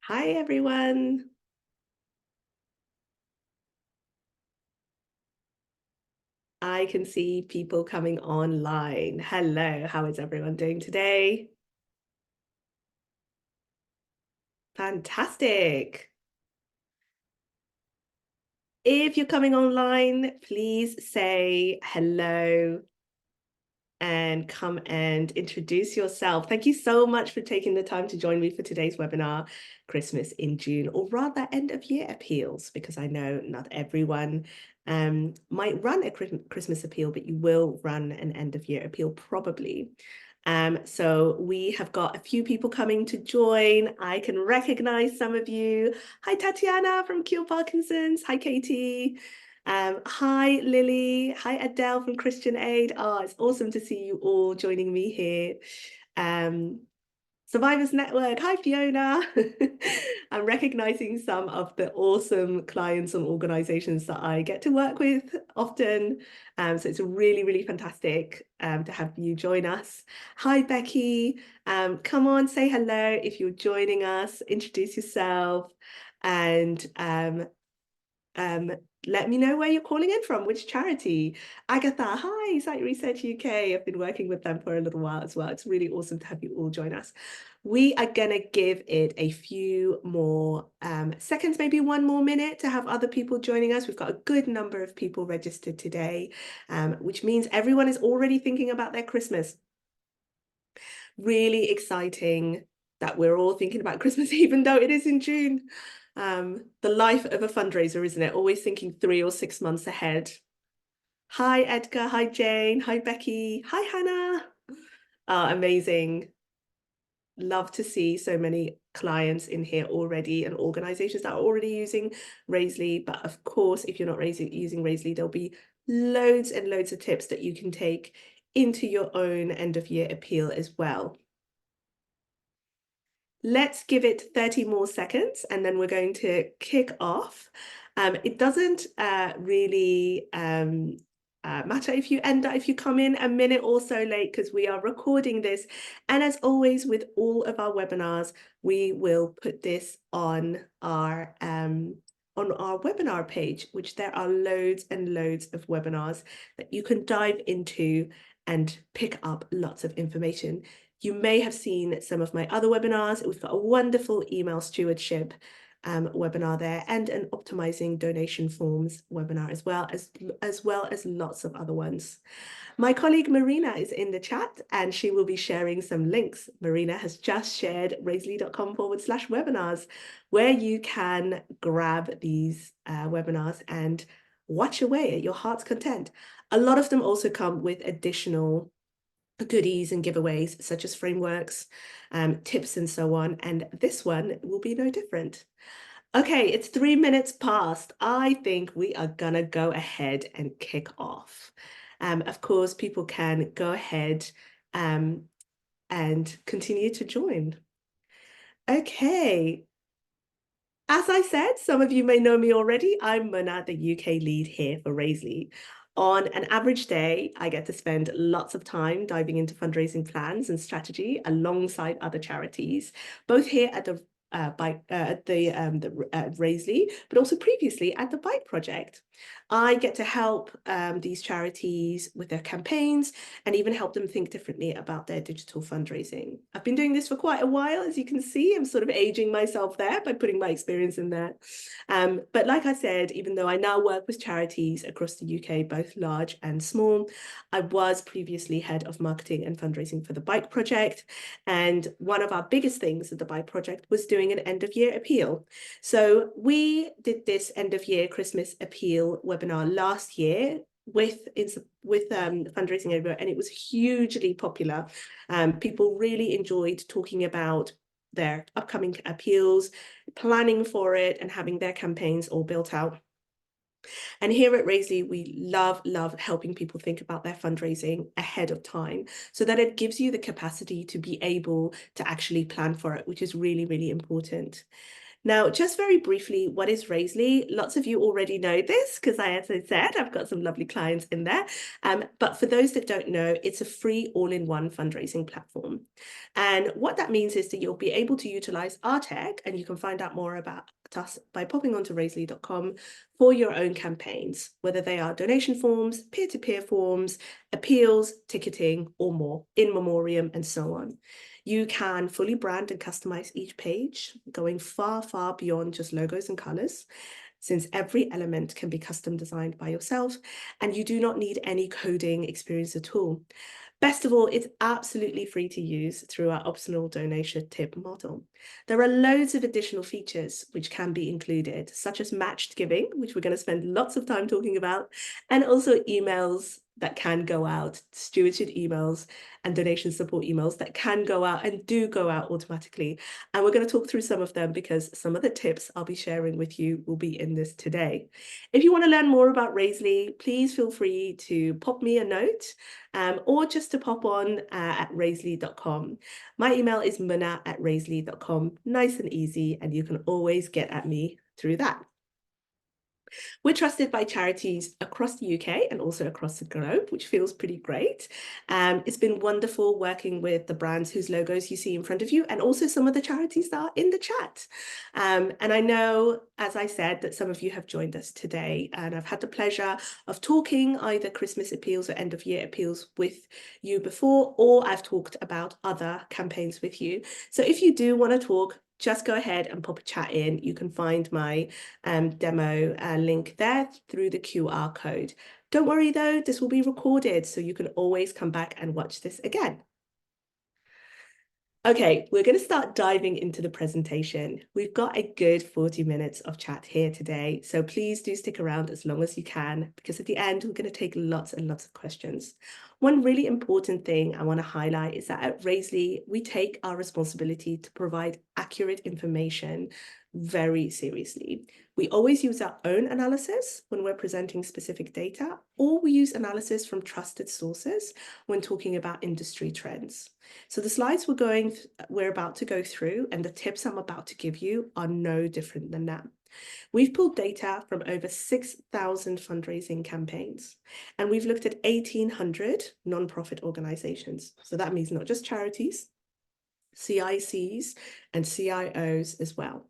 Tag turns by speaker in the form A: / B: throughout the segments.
A: Hi, everyone. I can see people coming online. Hello, how is everyone doing today? Fantastic. If you're coming online, please say hello and come and introduce yourself. Thank you so much for taking the time to join me for today's webinar, Christmas in June, or rather end of year appeals, because I know not everyone might run a Christmas appeal, but you will run an end of year appeal probably. So we have got a few people coming to join. I can recognize some of you. Hi, Tatiana from Cure Parkinson's. Hi, Katie. Hi, Lily. Hi, Adele from Christian Aid. Oh, it's awesome to see you all joining me here. Um, Survivors Network. Hi, Fiona. I'm recognizing some of the awesome clients and organizations that I get to work with often. So it's really, really fantastic to have you join us. Hi, Becky. Come on, say hello if you're joining us. Introduce yourself and um, let me know where you're calling in from, which charity. Agatha, hi, Site Research UK. I've been working with them for a little while as well. It's really awesome to have you all join us. We are going to give it a few more seconds, maybe one more minute to have other people joining us. We've got a good number of people registered today, which means everyone is already thinking about their Christmas. Really exciting that we're all thinking about Christmas, even though it is in June. The life of a fundraiser, isn't it? Always thinking 3 or 6 months ahead. Hi, Edgar. Hi, Jane. Hi, Becky. Hi, Hannah. Amazing. Love to see so many clients in here already and organizations that are already using Raisely. But of course, if you're not using Raisely, there'll be loads and loads of tips that you can take into your own end of year appeal as well. Let's give it 30 more seconds and then we're going to kick off. It doesn't really matter if you come in a minute or so late because we are recording this. And as always, with all of our webinars, we will put this on our webinar page, which there are loads and loads of webinars that you can dive into and pick up lots of information. You may have seen some of my other webinars. We've got a wonderful email stewardship webinar there and an optimizing donation forms webinar as well as lots of other ones. My colleague Marina is in the chat and she will be sharing some links. Marina has just shared raisely.com/webinars where you can grab these webinars and watch away at your heart's content. A lot of them also come with additional goodies and giveaways such as frameworks, tips and so on. And this one will be no different. Okay, it's 3 minutes past. I think we are gonna go ahead and kick off. Of course, people can go ahead and continue to join. Okay. As I said, some of you may know me already. I'm Mona, the UK lead here for Raisely. On an average day, I get to spend lots of time diving into fundraising plans and strategy alongside other charities, both here at the Raisely, but also previously at the Bike Project. I get to help these charities with their campaigns and even help them think differently about their digital fundraising. I've been doing this for quite a while, as you can see. I'm sort of aging myself there by putting my experience in there. But like I said, even though I now work with charities across the UK, both large and small, I was previously head of marketing and fundraising for the Bike Project. And one of our biggest things at the Bike Project was doing an end of year appeal. So we did this end of year Christmas appeal webinar last year with Fundraising Everywhere, and it was hugely popular. People really enjoyed talking about their upcoming appeals, planning for it, and having their campaigns all built out. And here at Raisely, we love helping people think about their fundraising ahead of time so that it gives you the capacity to be able to actually plan for it, which is really, really important. Now, just very briefly, what is Raisely? Lots of you already know this because as I said, I've got some lovely clients in there. But for those that don't know, it's a free all-in-one fundraising platform. And what that means is that you'll be able to utilize our tech, and you can find out more about us by popping onto raisely.com for your own campaigns, whether they are donation forms, peer-to-peer forms, appeals, ticketing, or more, in memoriam, and so on. You can fully brand and customize each page, going far, far beyond just logos and colors, since every element can be custom designed by yourself, and you do not need any coding experience at all. Best of all, it's absolutely free to use through our optional donation tip model. There are loads of additional features which can be included, such as matched giving, which we're going to spend lots of time talking about, and also emails that can go out, stewardship emails and donation support emails that can go out and do go out automatically. And we're going to talk through some of them because some of the tips I'll be sharing with you will be in this today. If you want to learn more about Raisely, please feel free to pop me a note or just to pop on at raisely.com. My email is muna@raisely.com. Nice and easy, and you can always get at me through that. We're trusted by charities across the UK and also across the globe, which feels pretty great. It's been wonderful working with the brands whose logos you see in front of you, and also some of the charities that are in the chat. And I know, as I said, that some of you have joined us today, and I've had the pleasure of talking either Christmas appeals or end of year appeals with you before, or I've talked about other campaigns with you. So if you do want to talk, just go ahead and pop a chat in. You can find my demo link there through the QR code. Don't worry though, this will be recorded, so you can always come back and watch this again. Okay, we're going to start diving into the presentation. We've got a good 40 minutes of chat here today, so please do stick around as long as you can, because at the end, we're going to take lots and lots of questions. One really important thing I want to highlight is that at Raisely, we take our responsibility to provide accurate information very seriously. We always use our own analysis when we're presenting specific data, or we use analysis from trusted sources when talking about industry trends. So the slides we're about to go through and the tips I'm about to give you are no different than that. We've pulled data from over 6,000 fundraising campaigns, and we've looked at 1,800 nonprofit organizations. So that means not just charities, CICs and CIOs as well.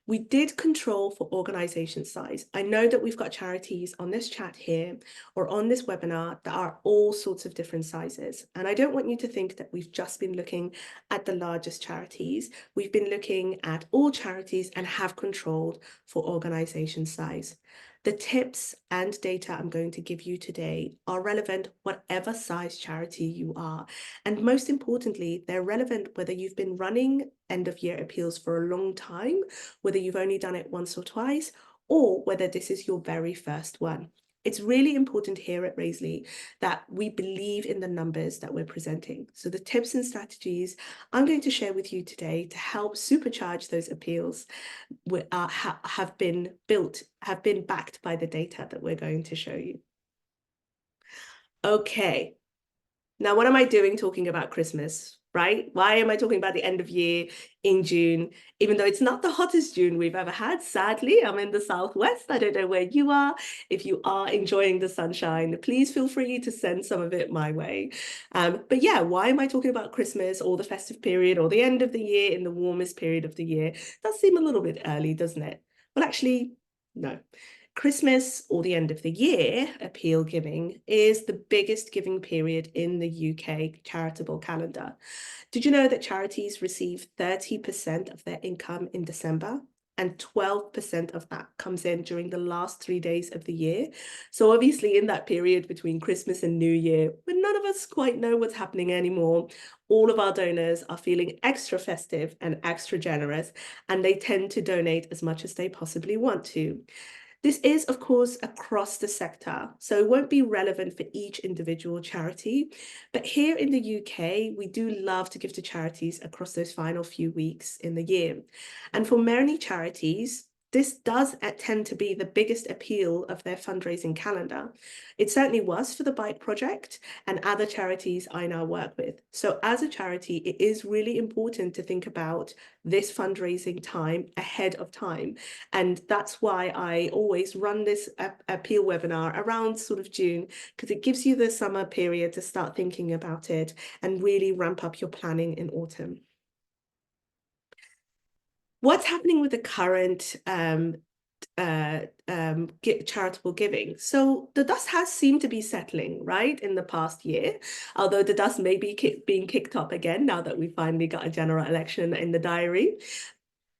A: We did control for organization size. I know that we've got charities on this chat here or on this webinar that are all sorts of different sizes. And I don't want you to think that we've just been looking at the largest charities. We've been looking at all charities and have controlled for organization size. The tips and data I'm going to give you today are relevant whatever size charity you are. And most importantly, they're relevant whether you've been running end of year appeals for a long time, whether you've only done it once or twice, or whether this is your very first one. It's really important here at Raisely that we believe in the numbers that we're presenting. So the tips and strategies I'm going to share with you today to help supercharge those appeals have been backed by the data that we're going to show you. Okay, now what am I doing talking about Christmas, right? Why am I talking about the end of year in June, even though it's not the hottest June we've ever had? Sadly, I'm in the Southwest. I don't know where you are. If you are enjoying the sunshine, please feel free to send some of it my way. But yeah, why am I talking about Christmas or the festive period or the end of the year in the warmest period of the year? Does seem a little bit early, doesn't it? Well, actually, no. Christmas or the end of the year appeal giving is the biggest giving period in the UK charitable calendar. Did you know that charities receive 30% of their income in December? And 12% of that comes in during the last 3 days of the year. So obviously in that period between Christmas and New Year, when none of us quite know what's happening anymore, all of our donors are feeling extra festive and extra generous, and they tend to donate as much as they possibly want to. This is, of course, across the sector, so it won't be relevant for each individual charity. But here in the UK, we do love to give to charities across those final few weeks in the year. And for many charities, this does tend to be the biggest appeal of their fundraising calendar. It certainly was for the Bike Project and other charities I now work with. So as a charity, it is really important to think about this fundraising time ahead of time. And that's why I always run this appeal webinar around sort of June, because it gives you the summer period to start thinking about it and really ramp up your planning in autumn. What's happening with the current charitable giving? So the dust has seemed to be settling, right, in the past year, although the dust may be being kicked up again now that we finally got a general election in the diary.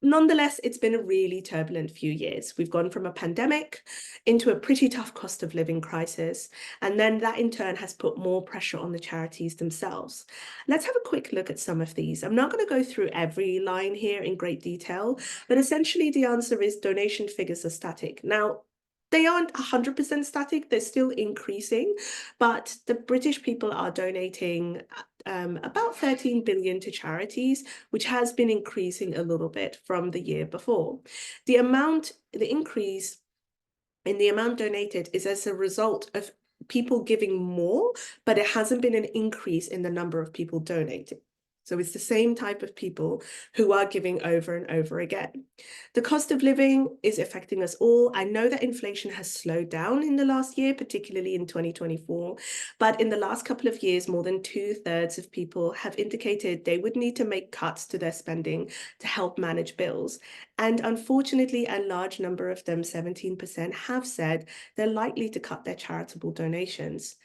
A: Nonetheless, it's been a really turbulent few years. We've gone from a pandemic into a pretty tough cost of living crisis, and then that in turn has put more pressure on the charities themselves. Let's have a quick look at some of these. I'm not going to go through every line here in great detail, but essentially the answer is donation figures are static. Now, they aren't 100% static, they're still increasing, but the British people are donating about 13 billion to charities, which has been increasing a little bit from the year before. The increase in the amount donated is as a result of people giving more, but it hasn't been an increase in the number of people donating. So it's the same type of people who are giving over and over again. The cost of living is affecting us all. I know that inflation has slowed down in the last year, particularly in 2024, but in the last couple of years, more than 2/3 of people have indicated they would need to make cuts to their spending to help manage bills. And unfortunately, a large number of them, 17%, have said they're likely to cut their charitable donations.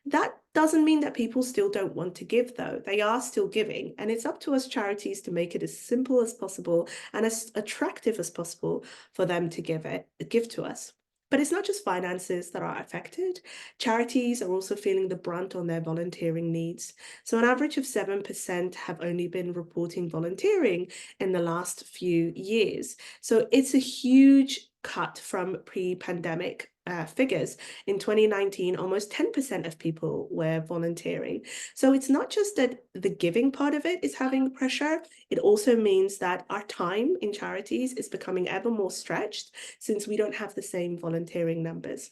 A: That doesn't mean that people still don't want to give, though. They are still giving, and it's up to us charities to make it as simple as possible and as attractive as possible for them to give to us. But it's not just finances that are affected. Charities are also feeling the brunt on their volunteering needs. So an average of 7% have only been reporting volunteering in the last few years. So it's a huge cut from pre-pandemic figures. In 2019, almost 10% of people were volunteering. So it's not just that the giving part of it is having pressure, it also means that our time in charities is becoming ever more stretched since we don't have the same volunteering numbers.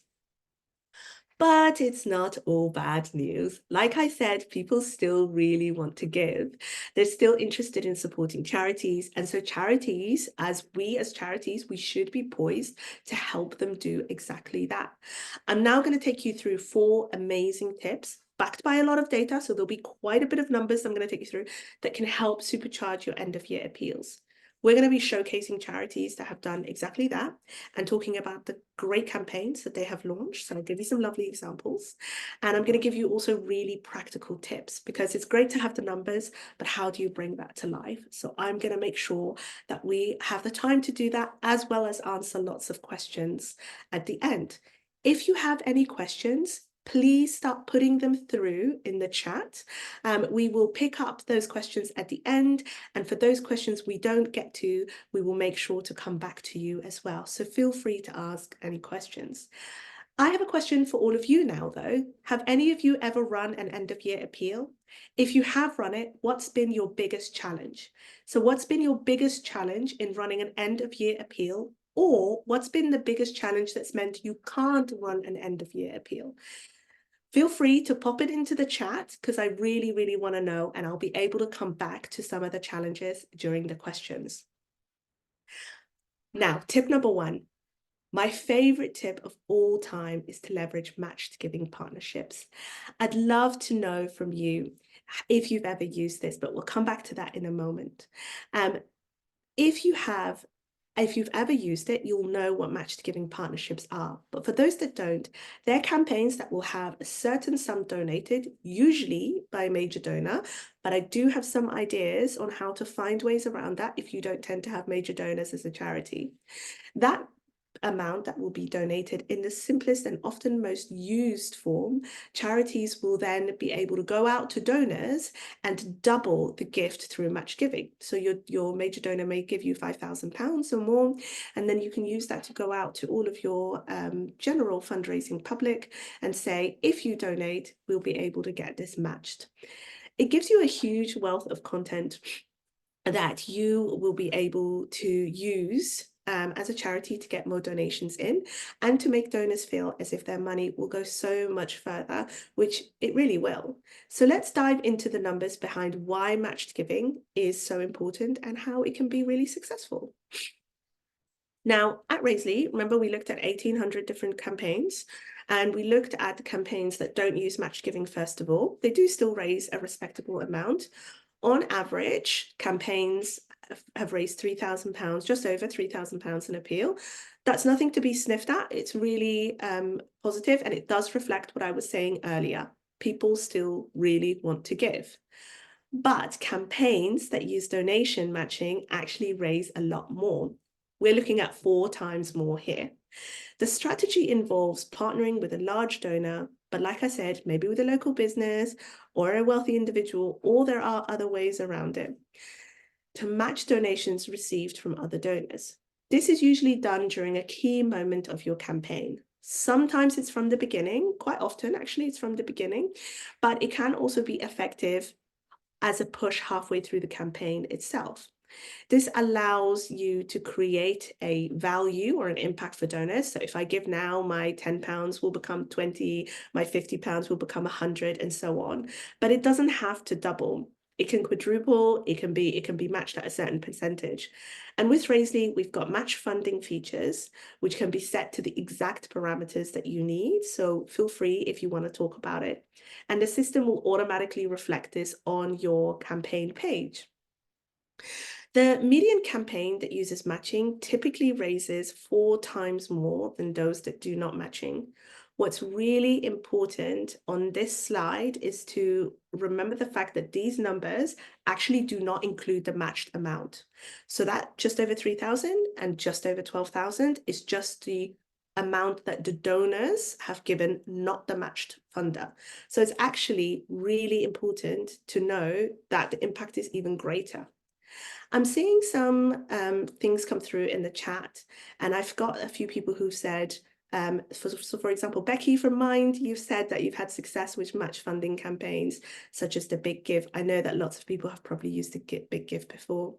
A: But it's not all bad news. Like I said, people still really want to give. They're still interested in supporting charities. And so charities, as charities, we should be poised to help them do exactly that. I'm now going to take you through 4 amazing tips backed by a lot of data. So there'll be quite a bit of numbers I'm going to take you through that can help supercharge your end of year appeals. We're going to be showcasing charities that have done exactly that and talking about the great campaigns that they have launched. So I'll give you some lovely examples. And I'm going to give you also really practical tips because it's great to have the numbers, but how do you bring that to life? So I'm going to make sure that we have the time to do that as well as answer lots of questions at the end. If you have any questions, please start putting them through in the chat. We will pick up those questions at the end. And for those questions we don't get to, we will make sure to come back to you as well. So feel free to ask any questions. I have a question for all of you now, though. Have any of you ever run an end of year appeal? If you have run it, what's been your biggest challenge? So what's been your biggest challenge in running an end of year appeal? Or what's been the biggest challenge that's meant you can't run an end of year appeal? Feel free to pop it into the chat because I really, really want to know, and I'll be able to come back to some of the challenges during the questions. Now, tip number 1. My favorite tip of all time is to leverage matched giving partnerships. I'd love to know from you if you've ever used this, but we'll come back to that in a moment. If you've ever used it, you'll know what matched giving partnerships are. But for those that don't, they're campaigns that will have a certain sum donated, usually by a major donor. But I do have some ideas on how to find ways around that if you don't tend to have major donors as a charity. That amount that will be donated in the simplest and often most used form, charities will then be able to go out to donors and double the gift through match giving. So your major donor may give you £5,000 or more, and then you can use that to go out to all of your general fundraising public and say, if you donate, we'll be able to get this matched. It gives you a huge wealth of content that you will be able to use as a charity to get more donations in and to make donors feel as if their money will go so much further, which it really will. So let's dive into the numbers behind why matched giving is so important and how it can be really successful. Now, at Raisley, remember we looked at 1,800 different campaigns, and we looked at the campaigns that don't use matched giving first of all. They do still raise a respectable amount. On average, campaigns have raised £3,000, just over £3,000 an appeal. That's nothing to be sniffed at. It's really positive, and it does reflect what I was saying earlier. People still really want to give. But campaigns that use donation matching actually raise a lot more. We're looking at 4 times more here. The strategy involves partnering with a large donor, but like I said, maybe with a local business or a wealthy individual, or there are other ways around it, to match donations received from other donors. This is usually done during a key moment of your campaign. Sometimes it's from the beginning, quite often actually it's from the beginning, but it can also be effective as a push halfway through the campaign itself. This allows you to create a value or an impact for donors. So if I give now, my £10 will become 20, my £50 will become 100, and so on. But it doesn't have to double. It can quadruple, it can be matched at a certain percentage. And with Raisley, we've got match funding features, which can be set to the exact parameters that you need. So feel free if you want to talk about it. And the system will automatically reflect this on your campaign page. The median campaign that uses matching typically raises 4 times more than those that do not matching. What's really important on this slide is to remember the fact that these numbers actually do not include the matched amount. So that just over 3,000 and just over 12,000 is just the amount that the donors have given, not the matched funder. So it's actually really important to know that the impact is even greater. I'm seeing some things come through in the chat, and I've got a few people who said, for example, Becky from Mind, you've said that you've had success with match funding campaigns, such as the Big Give. I know that lots of people have probably used the Big Give before.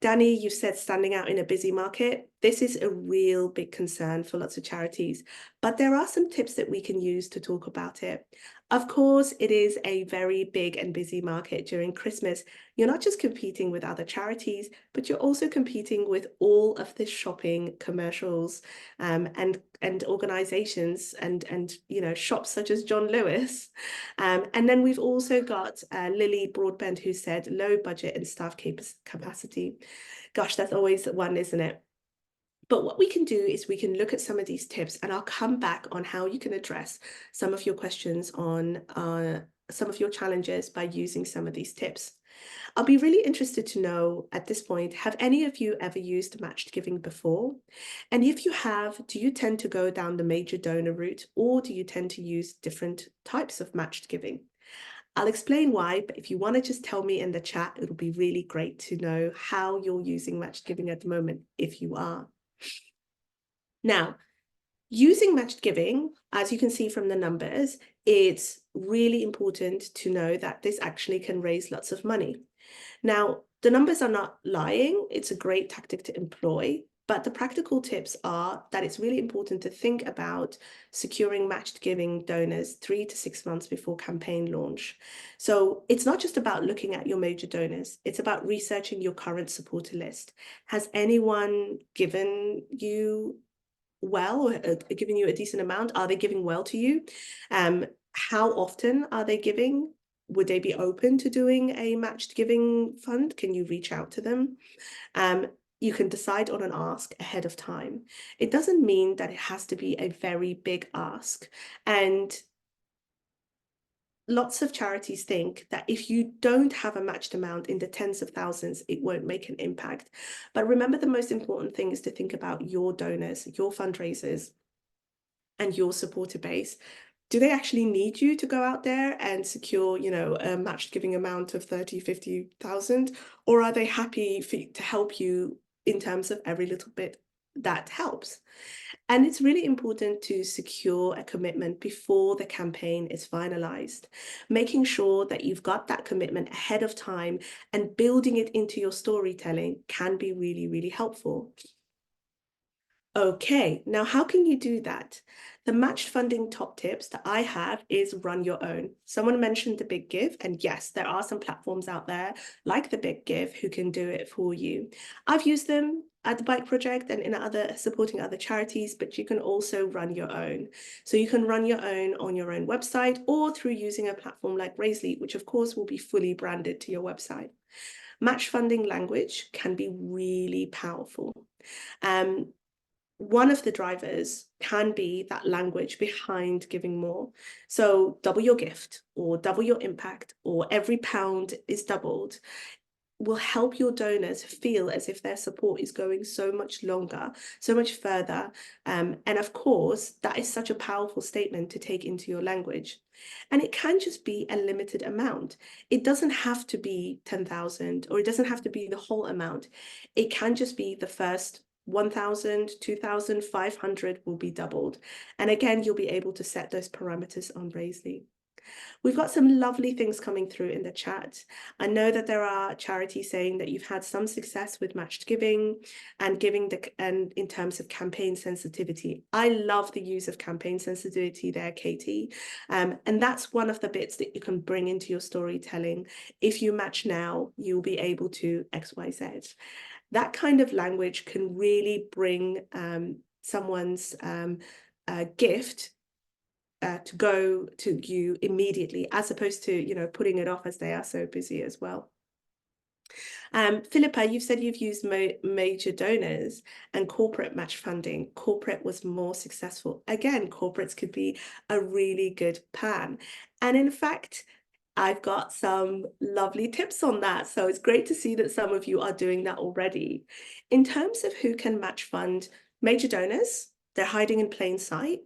A: Danny, you've said standing out in a busy market. This is a real big concern for lots of charities, but there are some tips that we can use to talk about it. Of course, it is a very big and busy market during Christmas. You're not just competing with other charities, but you're also competing with all of the shopping commercials and organizations and shops such as John Lewis. And then we've also got Lily Broadbent, who said low budget and staff capacity. Gosh, that's always one, isn't it? But what we can do is we can look at some of these tips, and I'll come back on how you can address some of your questions on some of your challenges by using some of these tips. I'll be really interested to know at this point, have any of you ever used matched giving before? And if you have, do you tend to go down the major donor route, or do you tend to use different types of matched giving? I'll explain why, but if you want to just tell me in the chat, it'll be really great to know how you're using matched giving at the moment, if you are. Now, using matched giving, as you can see from the numbers, it's really important to know that this actually can raise lots of money. Now, the numbers are not lying. It's a great tactic to employ, but the practical tips are that it's really important to think about securing matched giving donors 3 to 6 months before campaign launch. So it's not just about looking at your major donors. It's about researching your current supporter list. Has anyone given you well, or giving you a decent amount? Are they giving well to you? How often are they giving? Would they be open to doing a matched giving fund? Can you reach out to them? You can decide on an ask ahead of time. It doesn't mean that it has to be a very big ask. And lots of charities think that if you don't have a matched amount in the tens of thousands, it won't make an impact. But remember, the most important thing is to think about your donors, your fundraisers, and your supporter base. Do they actually need you to go out there and secure, a matched giving amount of 30, 50,000? Or are they happy to help you in terms of every little bit that helps? And it's really important to secure a commitment before the campaign is finalized, making sure that you've got that commitment ahead of time, and building it into your storytelling can be really, really helpful. Okay, now how can you do that? The matched funding top tips that I have is run your own. Someone mentioned the Big Give, and yes, there are some platforms out there like the Big Give who can do it for you. I've used them at the Bike Project and in other supporting other charities, but you can also run your own. So you can run your own on your own website or through using a platform like Raisely, which of course will be fully branded to your website. Match funding language can be really powerful. Um, One of the drivers can be that language behind giving more. So double your gift or double your impact or every pound is doubled will help your donors feel as if their support is going so much longer, so much further. And of course, that is such a powerful statement to take into your language. And it can just be a limited amount. It doesn't have to be 10,000 or it doesn't have to be the whole amount. It can just be the first 1,000, 2,500 will be doubled. And again, you'll be able to set those parameters on Raisely. We've got some lovely things coming through in the chat. I know that there are charities saying that you've had some success with matched giving and and in terms of campaign sensitivity. I love the use of campaign sensitivity there, Katie. And that's one of the bits that you can bring into your storytelling. If you match now, you'll be able to XYZ. That kind of language can really bring someone's gift to go to you immediately, as opposed to, putting it off as they are so busy as well. Philippa, you've said you've used major donors and corporate match funding. Corporate was more successful. Again, corporates could be a really good plan. And in fact, I've got some lovely tips on that. So it's great to see that some of you are doing that already. In terms of who can match fund major donors, they're hiding in plain sight.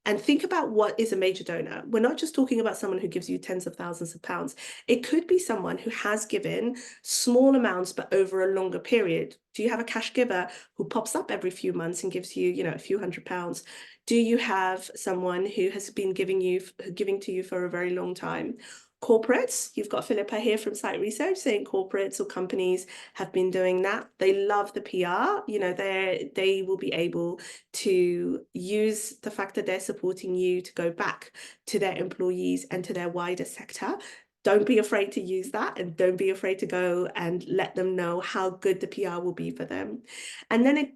A: And think about what is a major donor. We're not just talking about someone who gives you tens of thousands of pounds. It could be someone who has given small amounts, but over a longer period. Do you have a cash giver who pops up every few months and gives you, a few £100s? Do you have someone who has been giving to you for a very long time? Corporates, you've got Philippa here from Site Research saying corporates or companies have been doing that. They love the PR. They will be able to use the fact that they're supporting you to go back to their employees and to their wider sector. Don't be afraid to use that, and don't be afraid to go and let them know how good the PR will be for them. And then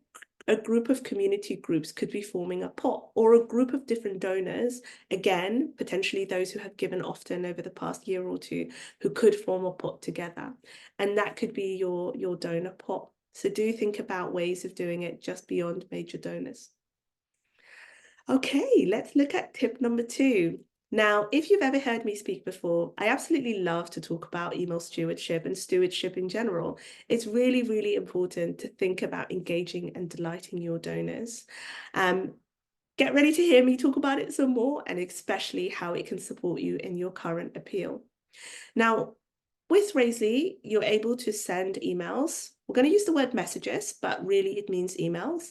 A: a group of community groups could be forming a pot, or a group of different donors, again, potentially those who have given often over the past year or two, who could form a pot together. And that could be your donor pot. So do think about ways of doing it just beyond major donors. Okay, let's look at tip number 2. Now, if you've ever heard me speak before, I absolutely love to talk about email stewardship and stewardship in general. It's really, really important to think about engaging and delighting your donors. Get ready to hear me talk about it some more, and especially how it can support you in your current appeal. Now, with Raisely, you're able to send emails. We're going to use the word messages, but really it means emails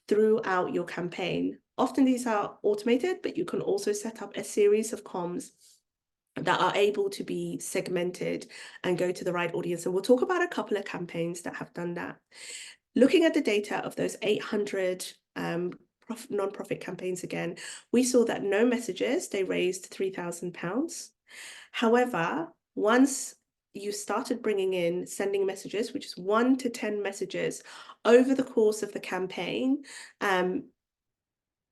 A: throughout your campaign. Often these are automated, but you can also set up a series of comms that are able to be segmented and go to the right audience. And we'll talk about a couple of campaigns that have done that. Looking at the data of those 800 non-profit campaigns again, we saw that no messages, they raised £3,000. However, once you started bringing in sending messages, which is 1 to 10 messages over the course of the campaign,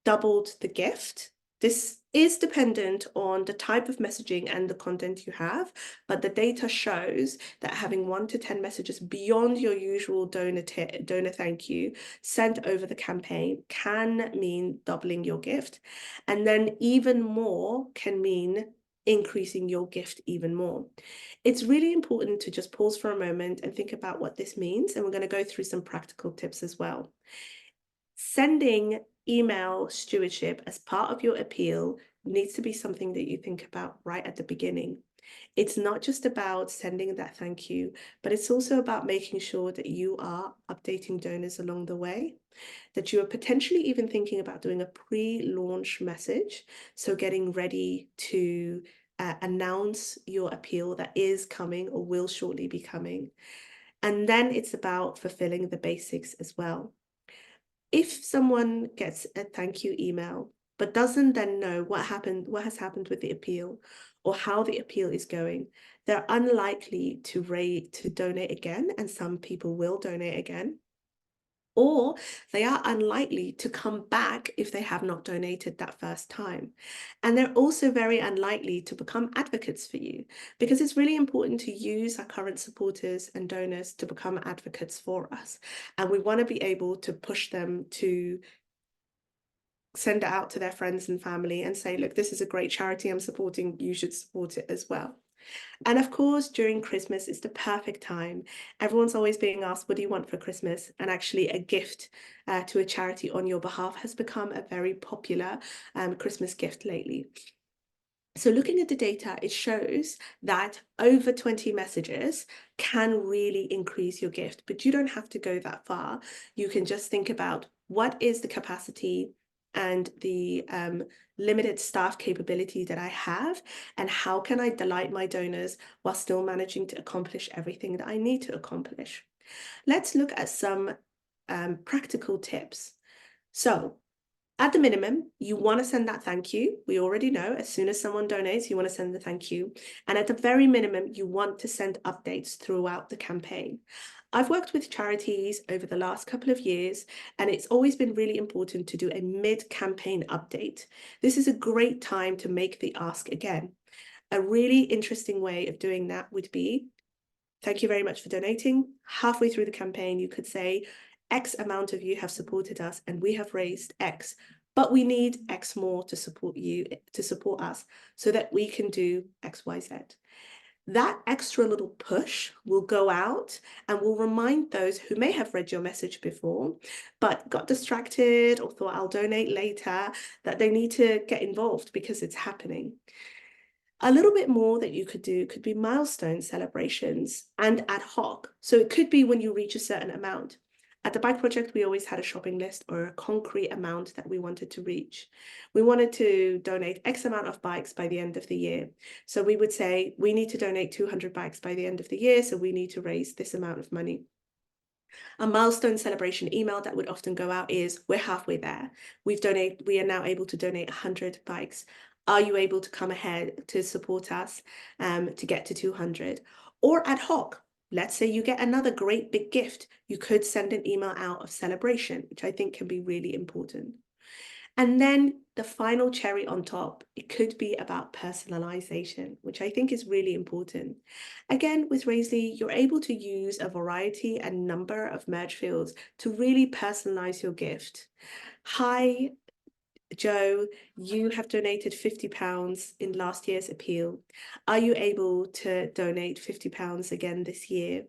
A: doubled the gift. This is dependent on the type of messaging and the content you have, but the data shows that having 1 to 10 messages beyond your usual donor thank you sent over the campaign can mean doubling your gift. And then even more can mean increasing your gift even more. It's really important to just pause for a moment and think about what this means. And we're going to go through some practical tips as well. Sending email stewardship as part of your appeal needs to be something that you think about right at the beginning. It's not just about sending that thank you, but it's also about making sure that you are updating donors along the way, that you are potentially even thinking about doing a pre-launch message. So getting ready to announce your appeal that is coming or will shortly be coming. And then it's about fulfilling the basics as well. If someone gets a thank you email, but doesn't then know what has happened with the appeal or how the appeal is going, they're unlikely to donate again, and some people will donate again. Or they are unlikely to come back if they have not donated that first time. And they're also very unlikely to become advocates for you, because it's really important to use our current supporters and donors to become advocates for us. And we want to be able to push them to send it out to their friends and family and say, look, this is a great charity I'm supporting, you should support it as well. And of course, during Christmas, it's the perfect time. Everyone's always being asked, what do you want for Christmas? And actually, a gift to a charity on your behalf has become a very popular Christmas gift lately. So looking at the data, it shows that over 20 messages can really increase your gift, but you don't have to go that far. You can just think about what is the capacity and the limited staff capability that I have, and how can I delight my donors while still managing to accomplish everything that I need to accomplish. Let's look at some practical tips. So at the minimum, you want to send that thank you. We already know as soon as someone donates, you want to send the thank you. And at the very minimum, you want to send updates throughout the campaign. I've worked with charities over the last couple of years, and it's always been really important to do a mid-campaign update. This is a great time to make the ask again. A really interesting way of doing that would be, thank you very much for donating. Halfway through the campaign, you could say, X amount of you have supported us and we have raised X, but we need X more to support you, to support us, so that we can do X, Y, Z. That extra little push will go out and will remind those who may have read your message before, but got distracted or thought I'll donate later, that they need to get involved because it's happening. A little bit more that you could do could be milestone celebrations and ad hoc. So it could be when you reach a certain amount. At the Bike Project, we always had a shopping list or a concrete amount that we wanted to reach. We wanted to donate X amount of bikes by the end of the year. So we would say, we need to donate 200 bikes by the end of the year, so we need to raise this amount of money. A milestone celebration email that would often go out is, we're halfway there. We are now able to donate 100 bikes. Are you able to come ahead to support us to get to 200? Or ad hoc, let's say you get another great big gift. You could send an email out of celebration, which I think can be really important. And then the final cherry on top, it could be about personalization, which I think is really important. Again, with Raisely, you're able to use a variety and number of merge fields to really personalize your gift. Hi, Joe, you have donated £50 in last year's appeal. Are you able to donate £50 again this year?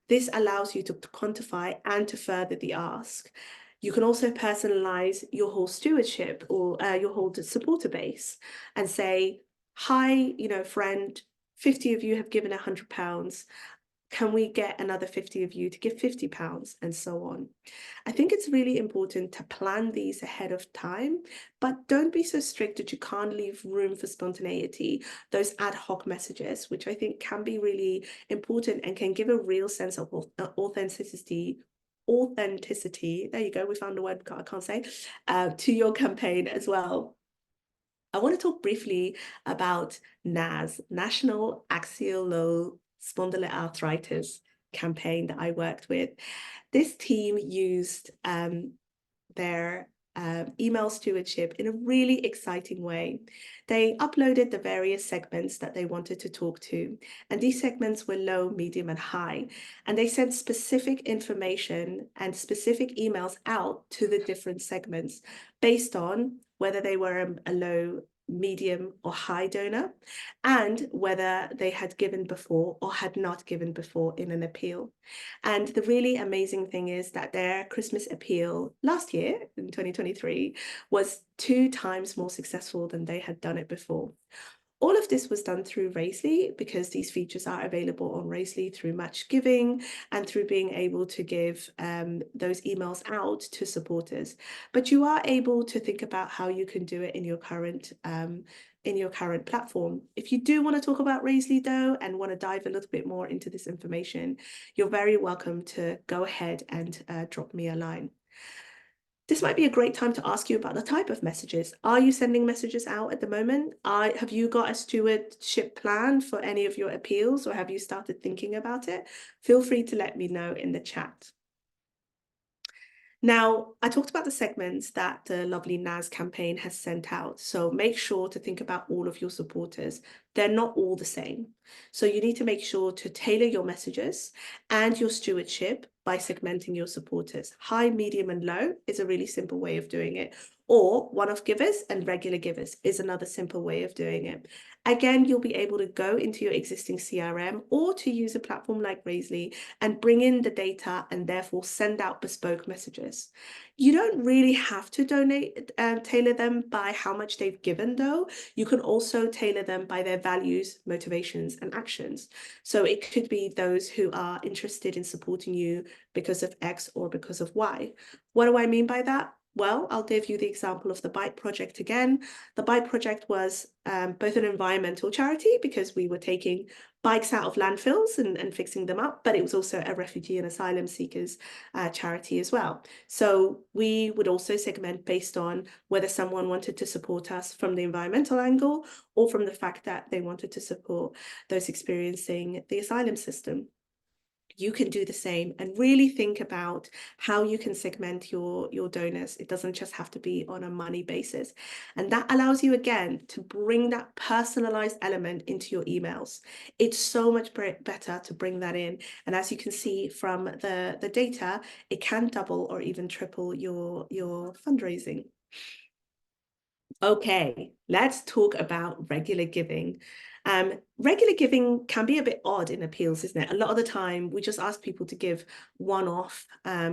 A: This allows you to quantify and to further the ask. You can also personalize your whole stewardship or your whole supporter base and say, hi, friend, 50 of you have given £100. Can we get another 50 of you to give £50 and so on? I think it's really important to plan these ahead of time, but don't be so strict that you can't leave room for spontaneity, those ad hoc messages, which I think can be really important and can give a real sense of authenticity, there you go, we found a word I can't say, to your campaign as well. I want to talk briefly about NAS, National Axial Spondyloarthritis campaign that I worked with. This team used their email stewardship in a really exciting way. They uploaded the various segments that they wanted to talk to, and these segments were low, medium, and high, and they sent specific information and specific emails out to the different segments based on whether they were a low, medium, or high donor, and whether they had given before or had not given before in an appeal. And the really amazing thing is that their Christmas appeal last year, in 2023, was 2 times more successful than they had done it before. All of this was done through Raisely, because these features are available on Raisely through Match Giving and through being able to give those emails out to supporters. But you are able to think about how you can do it in your current platform. If you do want to talk about Raisely though, and want to dive a little bit more into this information, you're very welcome to go ahead and drop me a line. This might be a great time to ask you about the type of messages. Are you sending messages out at the moment? Have you got a stewardship plan for any of your appeals, or have you started thinking about it? Feel free to let me know in the chat. Now, I talked about the segments that the lovely NAS campaign has sent out. So make sure to think about all of your supporters. They're not all the same. So you need to make sure to tailor your messages and your stewardship by segmenting your supporters. High, medium, and low is a really simple way of doing it. Or one-off givers and regular givers is another simple way of doing it. Again, you'll be able to go into your existing CRM or to use a platform like Raisely and bring in the data and therefore send out bespoke messages. You don't really have to tailor them by how much they've given though. You can also tailor them by their values, motivations, and actions. So it could be those who are interested in supporting you because of X or because of Y. What do I mean by that? Well, I'll give you the example of the Bike Project again. The Bike Project was both an environmental charity because we were taking bikes out of landfills and fixing them up, but it was also a refugee and asylum seekers charity as well. So we would also segment based on whether someone wanted to support us from the environmental angle or from the fact that they wanted to support those experiencing the asylum system. You can do the same and really think about how you can segment your donors. It doesn't just have to be on a money basis. And that allows you, again, to bring that personalized element into your emails. It's so much better to bring that in. And as you can see from the data, it can double or even triple your fundraising. Okay, let's talk about regular giving. Regular giving can be a bit odd in appeals, isn't it? A lot of the time, we just ask people to give one-off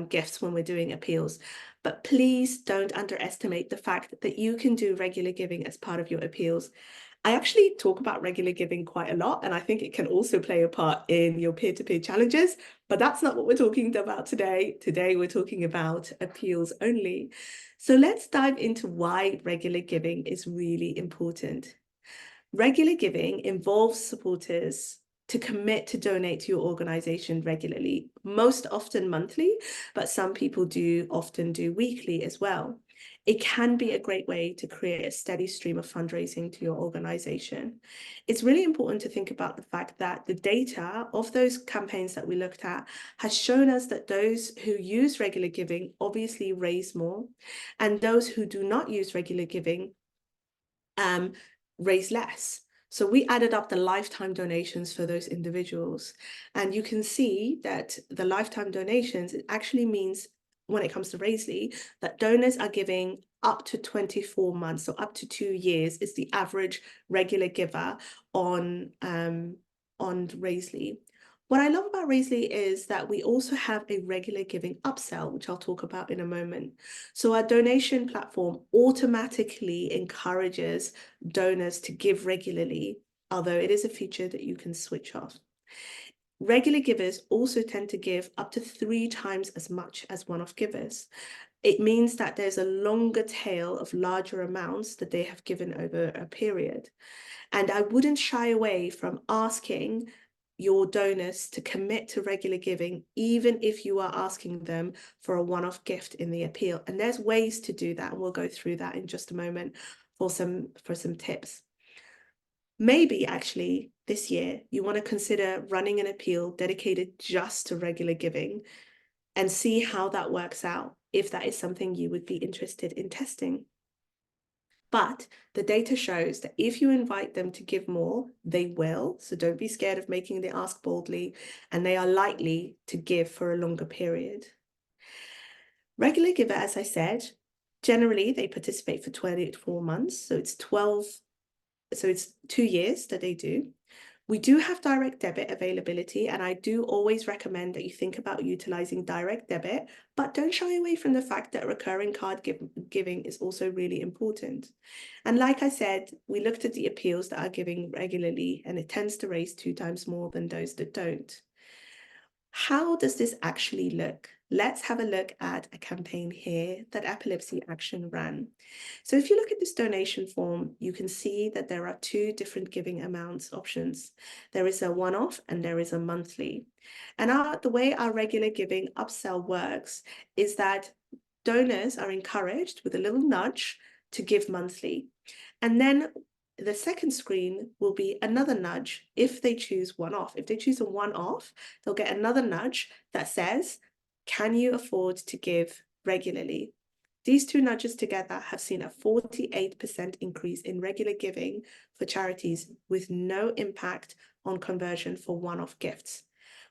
A: gifts when we're doing appeals. But please don't underestimate the fact that you can do regular giving as part of your appeals. I actually talk about regular giving quite a lot, and I think it can also play a part in your peer-to-peer challenges, but that's not what we're talking about today. Today, we're talking about appeals only. So let's dive into why regular giving is really important. Regular giving involves supporters to commit to donate to your organization regularly, most often monthly, but some people do often do weekly as well. It can be a great way to create a steady stream of fundraising to your organization. It's really important to think about the fact that the data of those campaigns that we looked at has shown us that those who use regular giving obviously raise more, and those who do not use regular giving raise less. So we added up the lifetime donations for those individuals. And you can see that the lifetime donations, it actually means when it comes to Raisely, that donors are giving up to 24 months, so up to 2 years is the average regular giver on Raisely. What I love about Raisely is that we also have a regular giving upsell, which I'll talk about in a moment. So our donation platform automatically encourages donors to give regularly, although it is a feature that you can switch off. Regular givers also tend to give up to 3 times as much as one-off givers. It means that there's a longer tail of larger amounts that they have given over a period. And I wouldn't shy away from asking your donors to commit to regular giving, even if you are asking them for a one-off gift in the appeal. And there's ways to do that, and we'll go through that in just a moment for some tips. Maybe actually this year you want to consider running an appeal dedicated just to regular giving and see how that works out, if that is something you would be interested in testing. But the data shows that if you invite them to give more, they will. So don't be scared of making the ask boldly, and they are likely to give for a longer period. Regular giver, as I said, generally they participate for 24 months. So it's 2 years that they do. We do have direct debit availability, and I do always recommend that you think about utilizing direct debit, but don't shy away from the fact that recurring card giving is also really important. And like I said, we looked at the appeals that are giving regularly, and it tends to raise 2 times more than those that don't. How does this actually look? Let's have a look at a campaign here that Epilepsy Action ran. So if you look at this donation form, you can see that there are 2 different giving amounts options. There is a one-off and there is a monthly. And the way our regular giving upsell works is that donors are encouraged with a little nudge to give monthly. And then the second screen will be another nudge if they choose one-off. If they choose a one-off, they'll get another nudge that says, can you afford to give regularly? These two nudges together have seen a 48% increase in regular giving for charities with no impact on conversion for one-off gifts.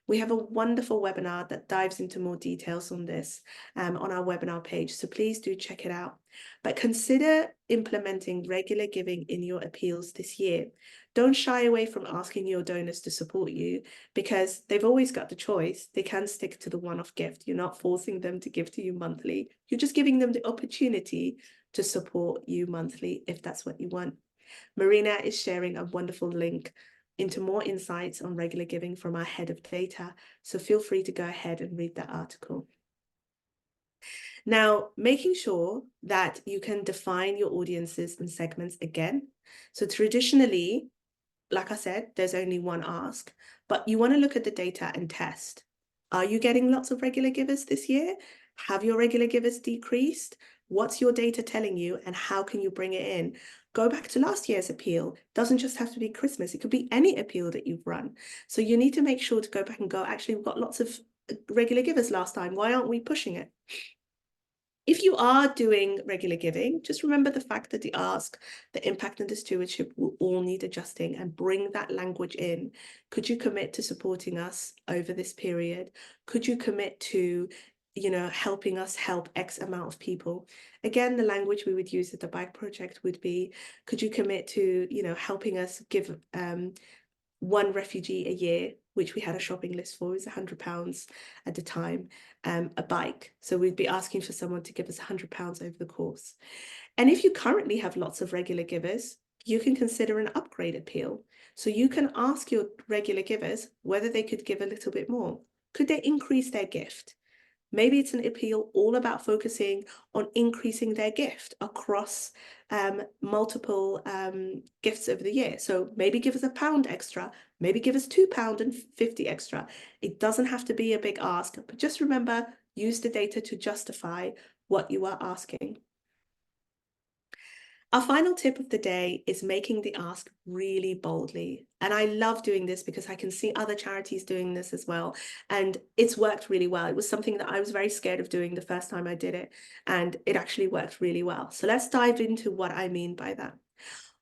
A: We have a wonderful webinar that dives into more details on this on our webinar page, so please do check it out. But consider implementing regular giving in your appeals this year. Don't shy away from asking your donors to support you, because they've always got the choice. They can stick to the one-off gift. You're not forcing them to give to you monthly. You're just giving them the opportunity to support you monthly if that's what you want. Marina is sharing a wonderful link into more insights on regular giving from our head of data, so feel free to go ahead and read that article. Now, making sure that you can define your audiences and segments again. So traditionally, like I said, there's only one ask, but you want to look at the data and test. Are you getting lots of regular givers this year? Have your regular givers decreased? What's your data telling you, and how can you bring it in? Go back to last year's appeal. It doesn't just have to be Christmas. It could be any appeal that you've run. So you need to make sure to go back and go, actually, we've got lots of regular givers last time. Why aren't we pushing it? If you are doing regular giving, just remember the fact that the ask, the impact, and the stewardship will all need adjusting, and bring that language in. Could you commit to supporting us over this period? Could you commit to, helping us help X amount of people? Again, the language we would use at the Bike Project would be, could you commit to, helping us give one refugee a year, which we had a shopping list for, was £100 at the time, a bike. So we'd be asking for someone to give us £100 over the course. And if you currently have lots of regular givers, you can consider an upgrade appeal. So you can ask your regular givers whether they could give a little bit more. Could they increase their gift? Maybe it's an appeal all about focusing on increasing their gift across multiple gifts over the year. So maybe give us £1 extra, maybe give us £2.50 extra. It doesn't have to be a big ask, but just remember, use the data to justify what you are asking. Our final tip of the day is making the ask really boldly. And I love doing this because I can see other charities doing this as well. And it's worked really well. It was something that I was very scared of doing the first time I did it, and it actually worked really well. So let's dive into what I mean by that.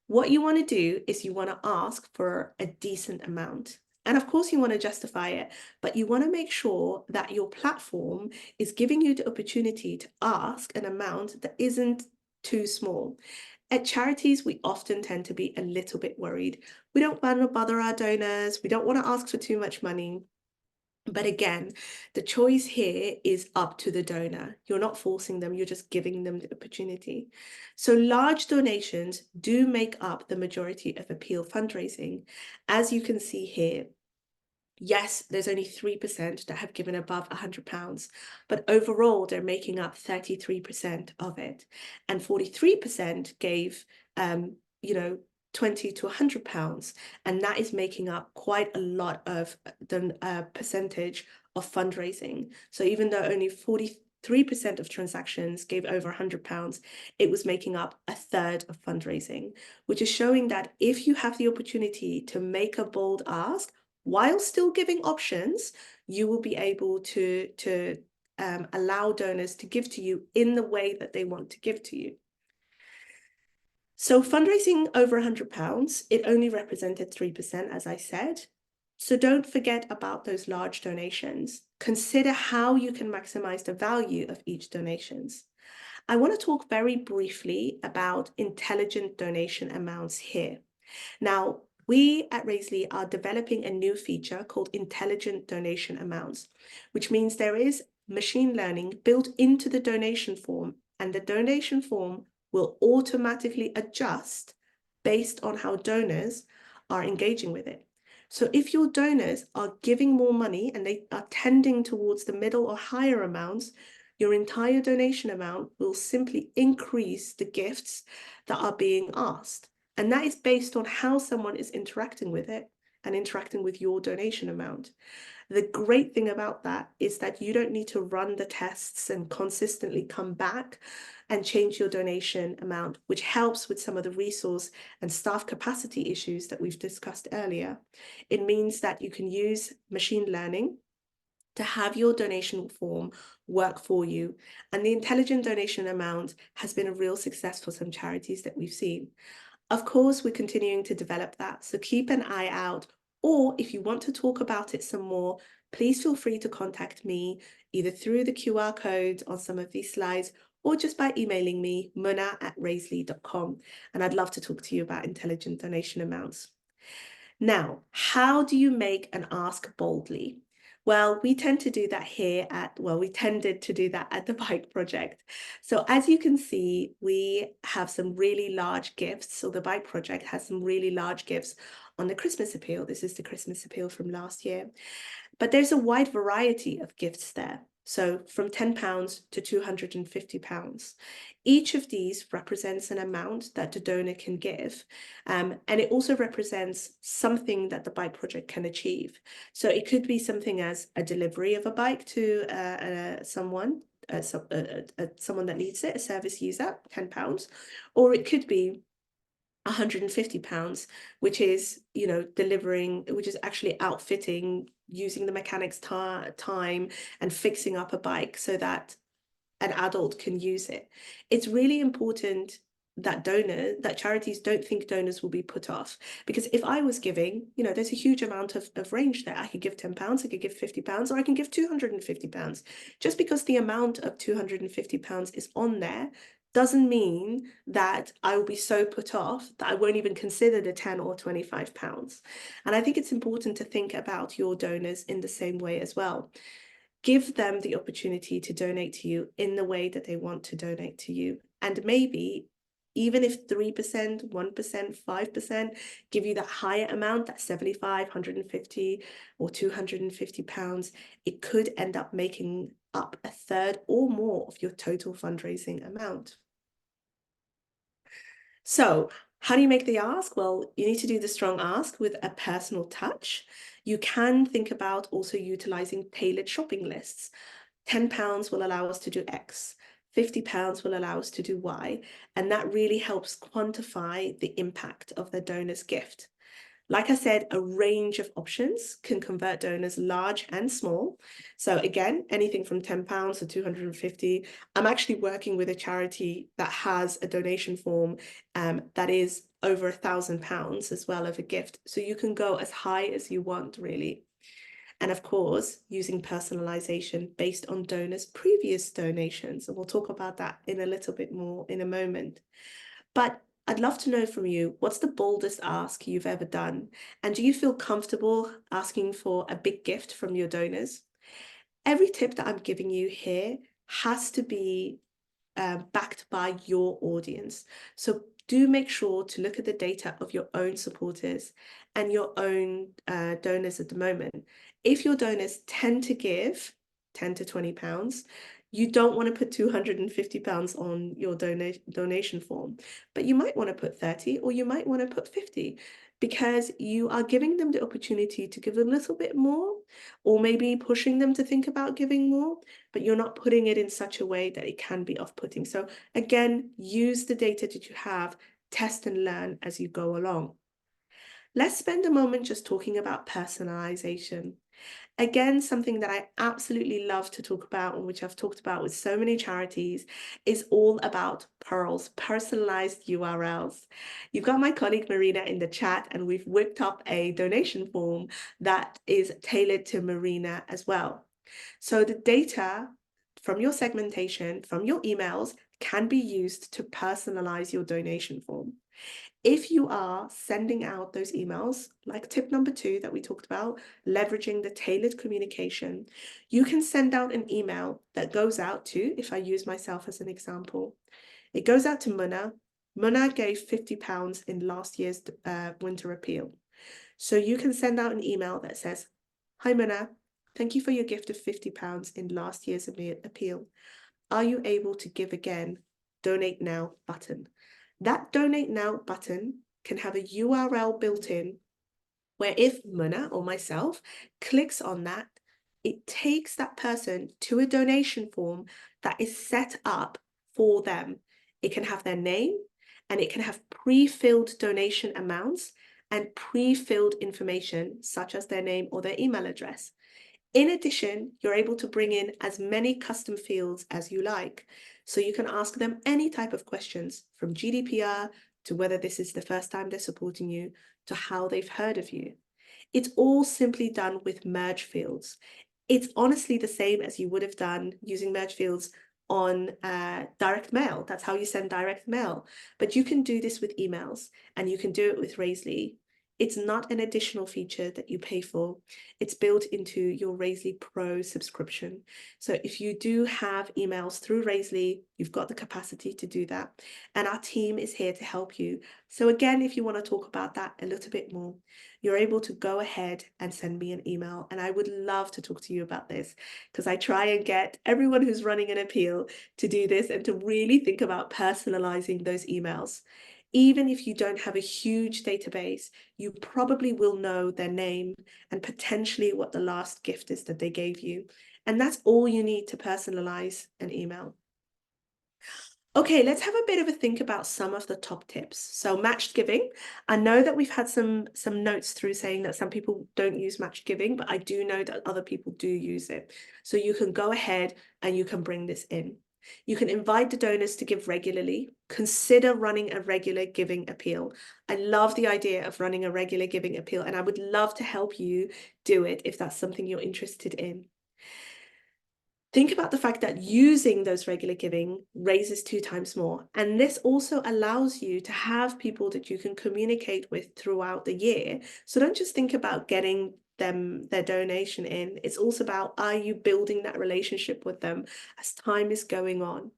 A: What you want to do is you want to ask for a decent amount. And of course, you want to justify it, but you want to make sure that your platform is giving you the opportunity to ask an amount that isn't too small. At charities, we often tend to be a little bit worried. We don't want to bother our donors. We don't want to ask for too much money. But again, the choice here is up to the donor. You're not forcing them, you're just giving them the opportunity. So large donations do make up the majority of appeal fundraising, as you can see here. Yes, there's only 3% that have given above £100, but overall they're making up 33% of it. And 43% gave, £20 to £100, and that is making up quite a lot of the percentage of fundraising. So even though only 43% of transactions gave over £100, it was making up a third of fundraising, which is showing that if you have the opportunity to make a bold ask, while still giving options, you will be able to allow donors to give to you in the way that they want to give to you. So fundraising over £100, it only represented 3%, as I said. So don't forget about those large donations. Consider how you can maximize the value of each donations. I want to talk very briefly about intelligent donation amounts here. Now, we at Raisley are developing a new feature called intelligent donation amounts, which means there is machine learning built into the donation form, and the donation form will automatically adjust based on how donors are engaging with it. So if your donors are giving more money and they are tending towards the middle or higher amounts, your entire donation amount will simply increase the gifts that are being asked. And that is based on how someone is interacting with it. and interacting with your donation amount. The great thing about that is that you don't need to run the tests and consistently come back and change your donation amount, which helps with some of the resource and staff capacity issues that we've discussed earlier. It means that you can use machine learning to have your donation form work for you. And the intelligent donation amount has been a real success for some charities that we've seen. Of course, we're continuing to develop that, so keep an eye out. Or if you want to talk about it some more, please feel free to contact me either through the QR code on some of these slides or just by emailing me, muna@raisley.com. And I'd love to talk to you about intelligent donation amounts. Now, how do you make an ask boldly? Well, we tend to do that here we tended to do that at the Bike Project. So as you can see, we have some really large gifts. So the Bike Project has some really large gifts on the Christmas appeal. This is the Christmas appeal from last year. But there's a wide variety of gifts there. So from £10 to £250. Each of these represents an amount that the donor can give. And it also represents something that the Bike Project can achieve. So it could be something as a delivery of a bike to someone that needs it, a service user, £10, or it could be £150, which is, which is actually outfitting, using the mechanic's time and fixing up a bike so that an adult can use it. It's really important that charities don't think donors will be put off, because if I was giving, there's a huge amount of range there. I could give £10, I could give £50, or I can give £250. Just because the amount of £250 is on there doesn't mean that I will be so put off that I won't even consider the £10 or £25. And I think it's important to think about your donors in the same way as well. Give them the opportunity to donate to you in the way that they want to donate to you. And maybe even if 3%, 1%, 5% give you that higher amount, that 75, 150 or £250, it could end up making up a third or more of your total fundraising amount. So how do you make the ask? Well, you need to do the strong ask with a personal touch. You can think about also utilizing tailored shopping lists. £10 will allow us to do X, £50 will allow us to do Y, and that really helps quantify the impact of the donor's gift. Like I said, a range of options can convert donors large and small. So again, anything from £10 to 250. I'm actually working with a charity that has a donation form that is over £1,000 as well of a gift. So you can go as high as you want, really. And of course, using personalization based on donors' previous donations. And we'll talk about that in a little bit more in a moment. But I'd love to know from you, what's the boldest ask you've ever done? And do you feel comfortable asking for a big gift from your donors? Every tip that I'm giving you here has to be backed by your audience. So do make sure to look at the data of your own supporters and your own donors at the moment. If your donors tend to give £10 to £20, you don't want to put £250 on your donation form, but you might want to put 30 or you might want to put 50, because you are giving them the opportunity to give a little bit more, or maybe pushing them to think about giving more, but you're not putting it in such a way that it can be off-putting. So again, use the data that you have, test and learn as you go along. Let's spend a moment just talking about personalization. Again, something that I absolutely love to talk about, and which I've talked about with so many charities, is all about pearls, personalized URLs. You've got my colleague Marina in the chat, and we've whipped up a donation form that is tailored to Marina as well. So the data from your segmentation, from your emails, can be used to personalize your donation form. If you are sending out those emails, like tip number 2 that we talked about, leveraging the tailored communication, you can send out an email that goes out to, if I use myself as an example, it goes out to Muna. Muna gave £50 in last year's winter appeal. So you can send out an email that says, "Hi Muna, thank you for your gift of £50 in last year's appeal. Are you able to give again? Donate now button." That donate now button can have a URL built in where if Muna or myself clicks on that, it takes that person to a donation form that is set up for them. It can have their name and it can have pre-filled donation amounts and pre-filled information such as their name or their email address. In addition, you're able to bring in as many custom fields as you like. So you can ask them any type of questions, from GDPR to whether this is the first time they're supporting you, to how they've heard of you. It's all simply done with merge fields. It's honestly the same as you would have done using merge fields on direct mail. That's how you send direct mail. But you can do this with emails, and you can do it with Raisely. It's not an additional feature that you pay for. It's built into your Raisely Pro subscription. So if you do have emails through Raisely, you've got the capacity to do that. And our team is here to help you. So again, if you want to talk about that a little bit more, you're able to go ahead and send me an email. And I would love to talk to you about this, because I try and get everyone who's running an appeal to do this and to really think about personalizing those emails. Even if you don't have a huge database, you probably will know their name and potentially what the last gift is that they gave you. And that's all you need to personalize an email. Okay, let's have a bit of a think about some of the top tips. So matched giving. I know that we've had some notes through saying that some people don't use matched giving, but I do know that other people do use it. So you can go ahead and you can bring this in. You can invite the donors to give regularly. Consider running a regular giving appeal. I love the idea of running a regular giving appeal, and I would love to help you do it if that's something you're interested in. Think about the fact that using those regular giving raises 2 times more. And this also allows you to have people that you can communicate with throughout the year. So don't just think about getting them their donation in. It's also about, are you building that relationship with them as time is going on?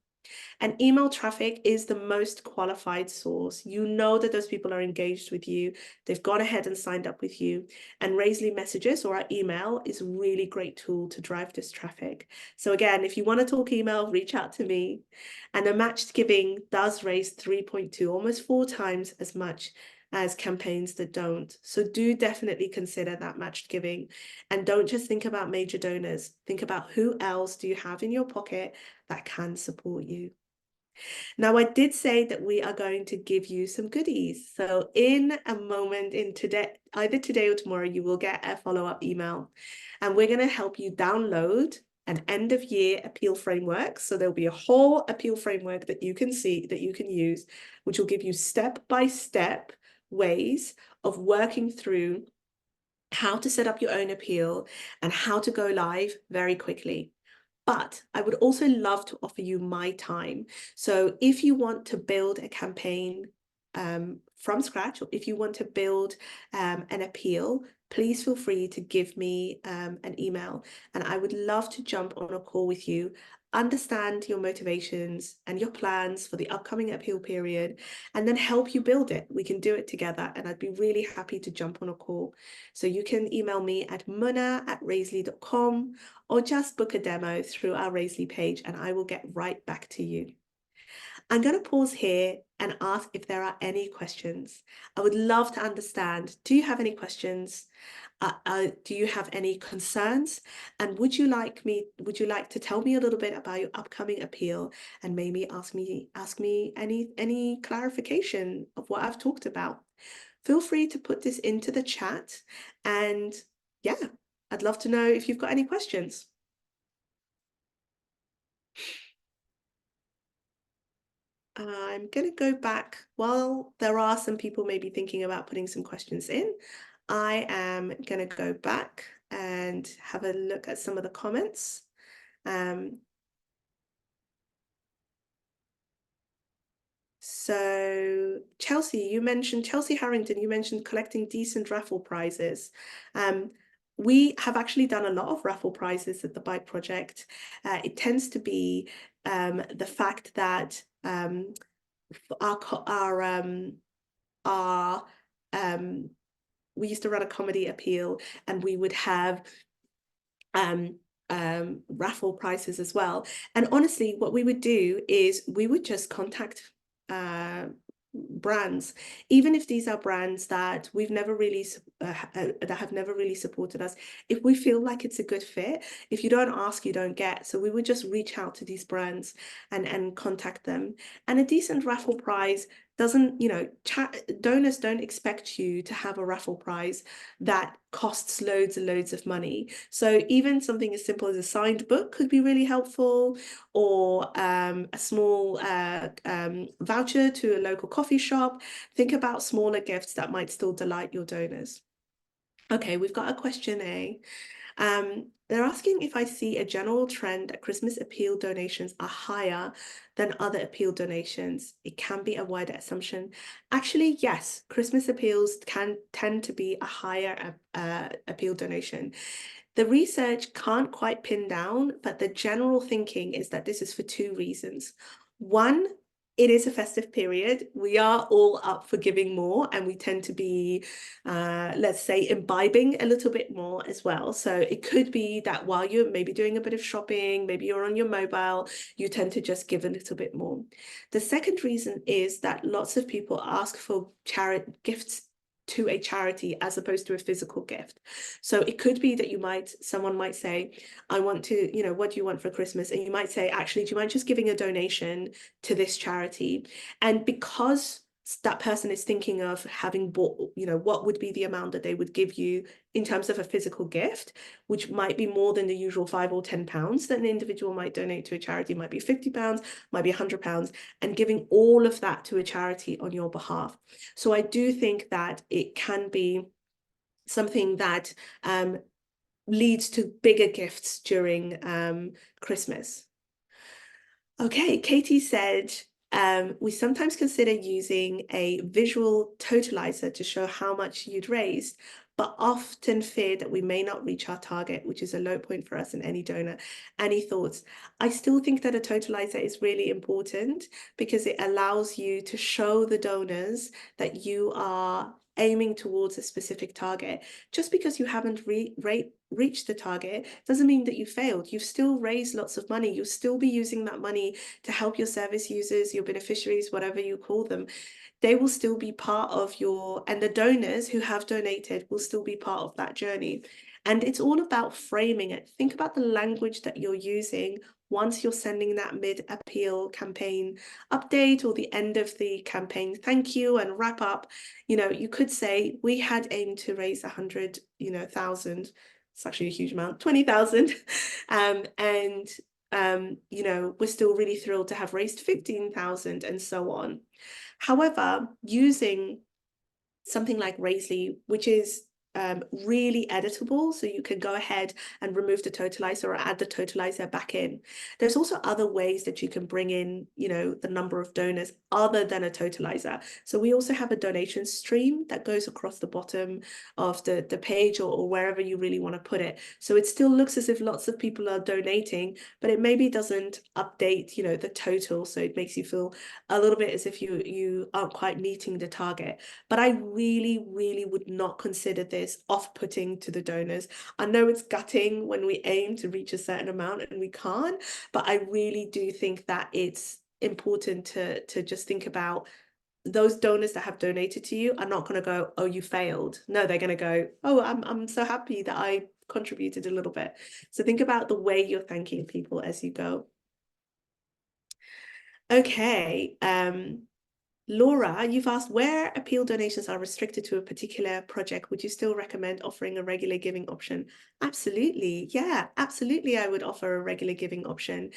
A: And email traffic is the most qualified source. You know that those people are engaged with you. They've gone ahead and signed up with you. And Raisely Messages, or our email, is a really great tool to drive this traffic. So again, if you want to talk email, reach out to me. And a matched giving does raise 3.2, almost 4 times as much as campaigns that don't. So do definitely consider that matched giving. And don't just think about major donors. Think about who else do you have in your pocket that can support you. Now, I did say that we are going to give you some goodies. So in a moment, in today, either today or tomorrow, you will get a follow-up email. And we're going to help you download an end of year appeal framework. So there'll be a whole appeal framework that you can see, that you can use, which will give you step-by-step ways of working through how to set up your own appeal and how to go live very quickly. But I would also love to offer you my time. So if you want to build a campaign from scratch, or if you want to build an appeal, please feel free to give me an email, and I would love to jump on a call with you, understand your motivations and your plans for the upcoming appeal period, and then help you build it. We can do it together, and I'd be really happy to jump on a call. So you can email me at muna@raisely.com, or just book a demo through our Raisely page, and I will get right back to you. I'm going to pause here and ask if there are any questions. I would love to understand, do you have any questions? Do you have any concerns? And would you like to tell me a little bit about your upcoming appeal, and maybe ask me any clarification of what I've talked about? Feel free to put this into the chat, and yeah, I'd love to know if you've got any questions. I'm going to go back. While there are some people maybe thinking about putting some questions in, I am going to go back and have a look at some of the comments. So Chelsea Harrington, you mentioned collecting decent raffle prizes. We have actually done a lot of raffle prizes at the Bike Project. It tends to be the fact that our we used to run a comedy appeal, and we would have raffle prizes as well. And honestly, what we would do is we would just contact brands, even if these are brands that we've never really that have never really supported us. If we feel like it's a good fit, if you don't ask, you don't get. So we would just reach out to these brands and contact them. And a decent raffle prize doesn't, donors don't expect you to have a raffle prize that costs loads and loads of money. So even something as simple as a signed book could be really helpful, or a small voucher to a local coffee shop. Think about smaller gifts that might still delight your donors. Okay, we've got a question A. They're asking if I see a general trend that Christmas appeal donations are higher than other appeal donations. It can be a wider assumption. Actually, yes, Christmas appeals can tend to be a higher appeal donation. The research can't quite pin down, but the general thinking is that this is for two reasons. One, it is a festive period. We are all up for giving more, and we tend to be, let's say, imbibing a little bit more as well. So it could be that while you're maybe doing a bit of shopping, maybe you're on your mobile, you tend to just give a little bit more. The second reason is that lots of people ask for gifts to a charity as opposed to a physical gift. So it could be that someone might say, I want to, what do you want for Christmas? And you might say, actually, do you mind just giving a donation to this charity? And because that person is thinking of having bought, what would be the amount that they would give you in terms of a physical gift, which might be more than the usual £5 or £10 that an individual might donate to a charity, might be £50, might be £100, and giving all of that to a charity on your behalf. So I do think that it can be something that leads to bigger gifts during Christmas. Okay, Katie said, we sometimes consider using a visual totalizer to show how much you'd raised, but often fear that we may not reach our target, which is a low point for us and any donor. Any thoughts? I still think that a totalizer is really important because it allows you to show the donors that you are aiming towards a specific target. Just because you haven't reached the target doesn't mean that you failed. You've still raised lots of money. You'll still be using that money to help your service users, your beneficiaries, whatever you call them. They will still be part of and the donors who have donated will still be part of that journey. And it's all about framing it. Think about the language that you're using once you're sending that mid-appeal campaign update or the end of the campaign thank you and wrap up. You could say, we had aimed to raise 100,000. It's actually a huge amount, 20,000. And we're still really thrilled to have raised 15,000 and so on. However, using something like Raisely, which is really editable, so you can go ahead and remove the totalizer or add the totalizer back in. There's also other ways that you can bring in, the number of donors other than a totalizer. So we also have a donation stream that goes across the bottom of the page or wherever you really want to put it. So it still looks as if lots of people are donating, but it maybe doesn't update, the total. So it makes you feel a little bit as if you aren't quite meeting the target. But I really, really would not consider this off-putting to the donors. I know it's gutting when we aim to reach a certain amount and we can't, but I really do think that it's important to just think about those donors that have donated to you are not going to go, oh, you failed. No, they're going to go, oh, I'm so happy that I contributed a little bit. So think about the way you're thanking people as you go. Okay, Laura, you've asked, where appeal donations are restricted to a particular project, would you still recommend offering a regular giving option? Absolutely. Yeah, absolutely. I would offer a regular giving option.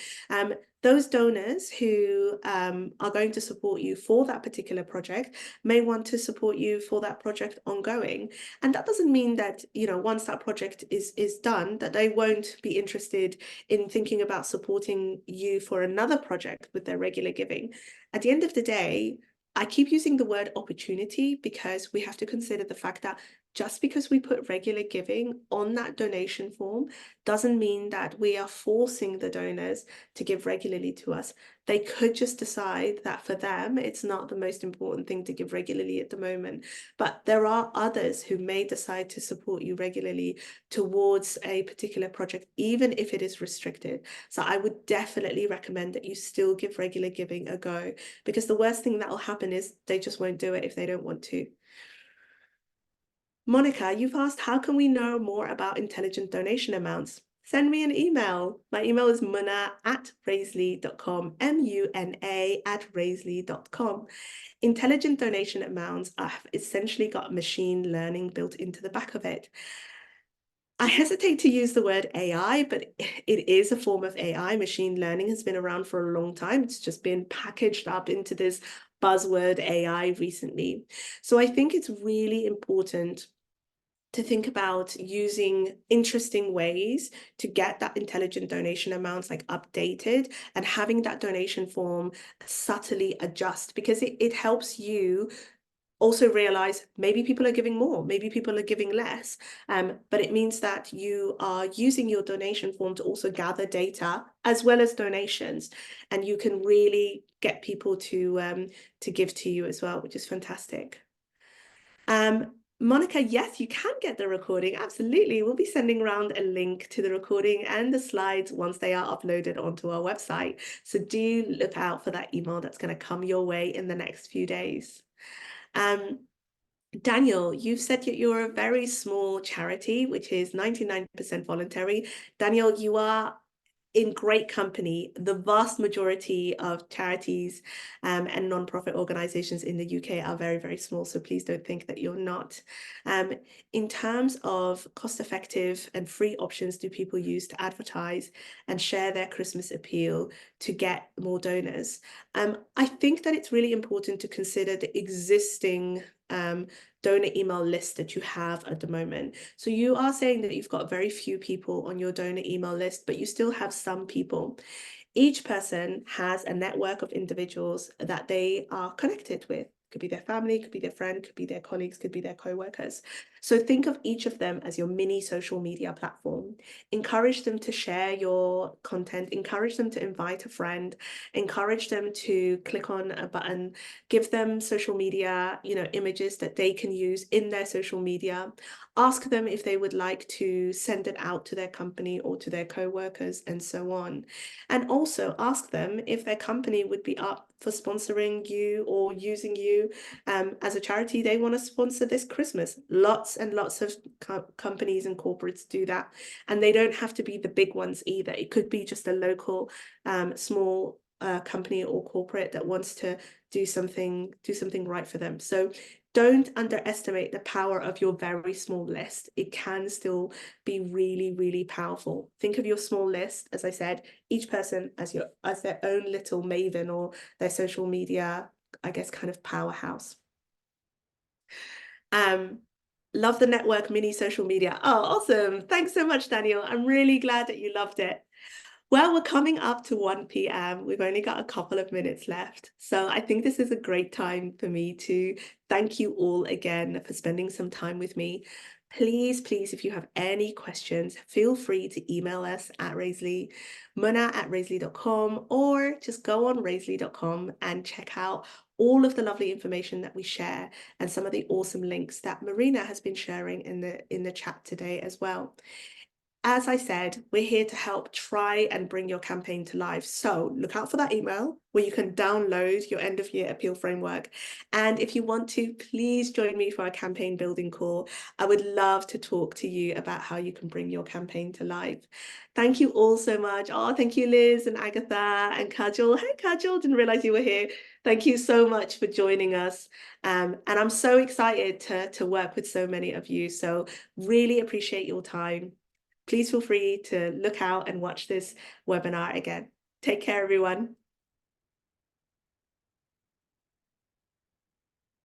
A: Those donors who are going to support you for that particular project may want to support you for that project ongoing. And that doesn't mean that, once that project is done, that they won't be interested in thinking about supporting you for another project with their regular giving. At the end of the day, I keep using the word opportunity because we have to consider the fact that just because we put regular giving on that donation form doesn't mean that we are forcing the donors to give regularly to us. They could just decide that for them, it's not the most important thing to give regularly at the moment. But there are others who may decide to support you regularly towards a particular project, even if it is restricted. So I would definitely recommend that you still give regular giving a go, because the worst thing that will happen is they just won't do it if they don't want to. Monica, you've asked, how can we know more about intelligent donation amounts? Send me an email. My email is muna@raisley.com, MUNA@raisley.com. Intelligent donation amounts have essentially got machine learning built into the back of it. I hesitate to use the word AI, but it is a form of AI. Machine learning has been around for a long time. It's just been packaged up into this buzzword AI recently. So I think it's really important to think about using interesting ways to get that intelligent donation amounts like updated, and having that donation form subtly adjust, because it helps you also realize maybe people are giving more, maybe people are giving less, but it means that you are using your donation form to also gather data as well as donations, and you can really get people to give to you as well, which is fantastic. Monica, yes, you can get the recording. Absolutely. We'll be sending around a link to the recording and the slides once they are uploaded onto our website. So do look out for that email that's going to come your way in the next few days. Daniel, you've said that you're a very small charity, which is 99% voluntary. Daniel, you are in great company. The vast majority of charities and non-profit organizations in the UK are very, very small, so please don't think that you're not. In terms of cost-effective and free options do people use to advertise and share their Christmas appeal to get more donors, I think that it's really important to consider the existing donor email list that you have at the moment. So you are saying that you've got very few people on your donor email list, but you still have some people. Each person has a network of individuals that they are connected with. Could be their family, could be their friend, could be their colleagues, could be their co-workers. So think of each of them as your mini social media platform. Encourage them to share your content, encourage them to invite a friend, encourage them to click on a button, give them social media, images that they can use in their social media. Ask them if they would like to send it out to their company or to their co-workers and so on. And also ask them if their company would be up for sponsoring you or using you as a charity they want to sponsor this Christmas. Lots and lots of companies and corporates do that. And they don't have to be the big ones either. It could be just a local small company or corporate that wants to do something right for them. So don't underestimate the power of your very small list. It can still be really, really powerful. Think of your small list, as I said, each person as their own little maven or their social media, I guess, kind of powerhouse. Love the network mini social media. Oh, awesome. Thanks so much, Daniel. I'm really glad that you loved it. Well, we're coming up to 1 p.m. We've only got a couple of minutes left. So I think this is a great time for me to thank you all again for spending some time with me. Please, please, if you have any questions, feel free to email us at Raisley, muna@raisley.com, or just go on raisley.com and check out all of the lovely information that we share and some of the awesome links that Marina has been sharing in the chat today as well. As I said, we're here to help try and bring your campaign to life. So look out for that email where you can download your end of year appeal framework. And if you want to, please join me for a campaign building call. I would love to talk to you about how you can bring your campaign to life. Thank you all so much. Oh, thank you, Liz and Agatha and Kajal. Hey, Kajal, didn't realize you were here. Thank you so much for joining us. And I'm so excited to work with so many of you. So really appreciate your time. Please feel free to look out and watch this webinar again. Take care, everyone.